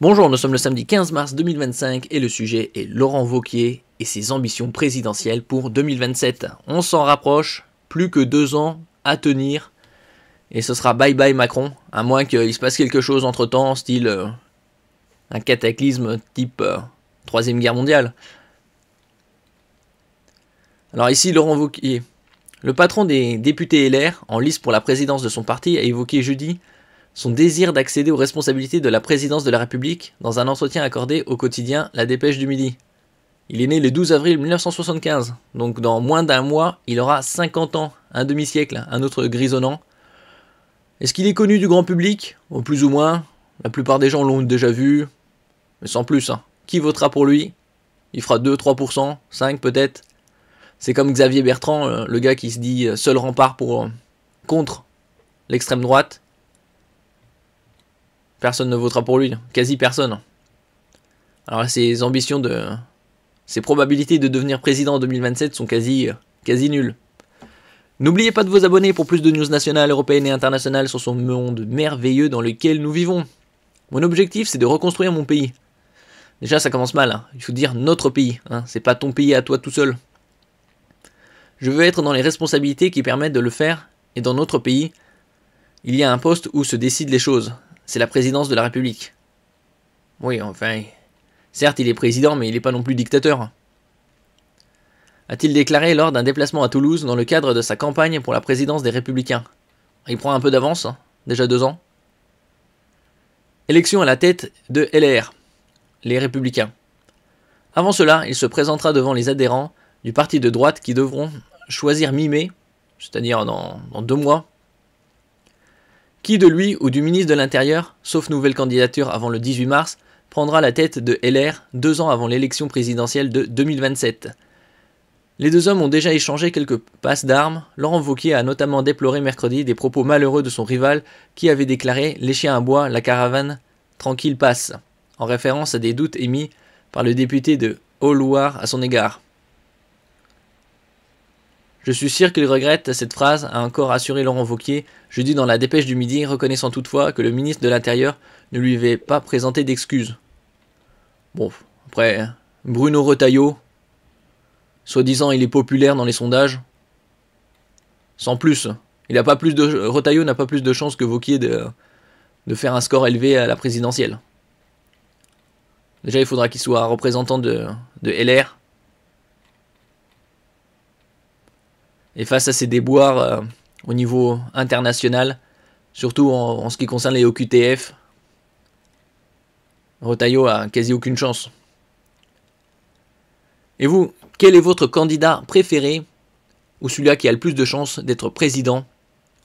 Bonjour, nous sommes le samedi 15 mars 2025 et le sujet est Laurent Wauquiez et ses ambitions présidentielles pour 2027. On s'en rapproche, plus que 2 ans à tenir et ce sera bye bye Macron, à moins qu'il se passe quelque chose entre temps, style un cataclysme type 3ème guerre mondiale. Alors ici Laurent Wauquiez, le patron des députés LR en lice pour la présidence de son parti a évoqué jeudi son désir d'accéder aux responsabilités de la présidence de la République dans un entretien accordé au quotidien La Dépêche du Midi. Il est né le 12 avril 1975, donc dans moins d'un mois, il aura 50 ans, un demi-siècle, un autre grisonnant. Est-ce qu'il est connu du grand public? Plus ou moins, la plupart des gens l'ont déjà vu, mais sans plus. Qui votera pour lui? Il fera 2-3%, 5% peut-être. C'est comme Xavier Bertrand, le gars qui se dit seul rempart contre l'extrême droite. Personne ne votera pour lui, quasi personne. Alors ses ambitions ses probabilités de devenir président en 2027 sont quasi nulles. N'oubliez pas de vous abonner pour plus de news nationales, européennes et internationales sur ce monde merveilleux dans lequel nous vivons. Mon objectif, c'est de reconstruire mon pays. Déjà, ça commence mal, il faut dire notre pays, c'est pas ton pays à toi tout seul. Je veux être dans les responsabilités qui permettent de le faire, et dans notre pays, il y a un poste où se décident les choses. C'est la présidence de la République. Oui, enfin, certes il est président, mais il n'est pas non plus dictateur. A-t-il déclaré lors d'un déplacement à Toulouse dans le cadre de sa campagne pour la présidence des Républicains. Il prend un peu d'avance, déjà 2 ans. Élection à la tête de LR, les Républicains. Avant cela, il se présentera devant les adhérents du parti de droite qui devront choisir mi-mai, c'est-à-dire dans 2 mois, qui de lui ou du ministre de l'Intérieur, sauf nouvelle candidature avant le 18 mars, prendra la tête de LR 2 ans avant l'élection présidentielle de 2027. Les 2 hommes ont déjà échangé quelques passes d'armes. Laurent Wauquiez a notamment déploré mercredi des propos malheureux de son rival qui avait déclaré « Les chiens à bois, la caravane tranquille passe », en référence à des doutes émis par le député de Haute-Loire à son égard. Je suis sûr qu'il regrette cette phrase, a encore assuré Laurent Wauquiez, jeudi dans la Dépêche du Midi, reconnaissant toutefois que le ministre de l'Intérieur ne lui avait pas présenté d'excuses. Bon, après, Bruno Retailleau, soi-disant il est populaire dans les sondages, sans plus. Retailleau n'a pas plus de chance que Wauquiez de faire un score élevé à la présidentielle. Déjà, il faudra qu'il soit représentant de LR. Et face à ces déboires au niveau international, surtout en ce qui concerne les OQTF, Retailleau a quasi aucune chance. Et vous, quel est votre candidat préféré ou celui-là qui a le plus de chances d'être président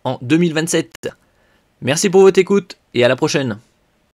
en 2027? Merci pour votre écoute et à la prochaine.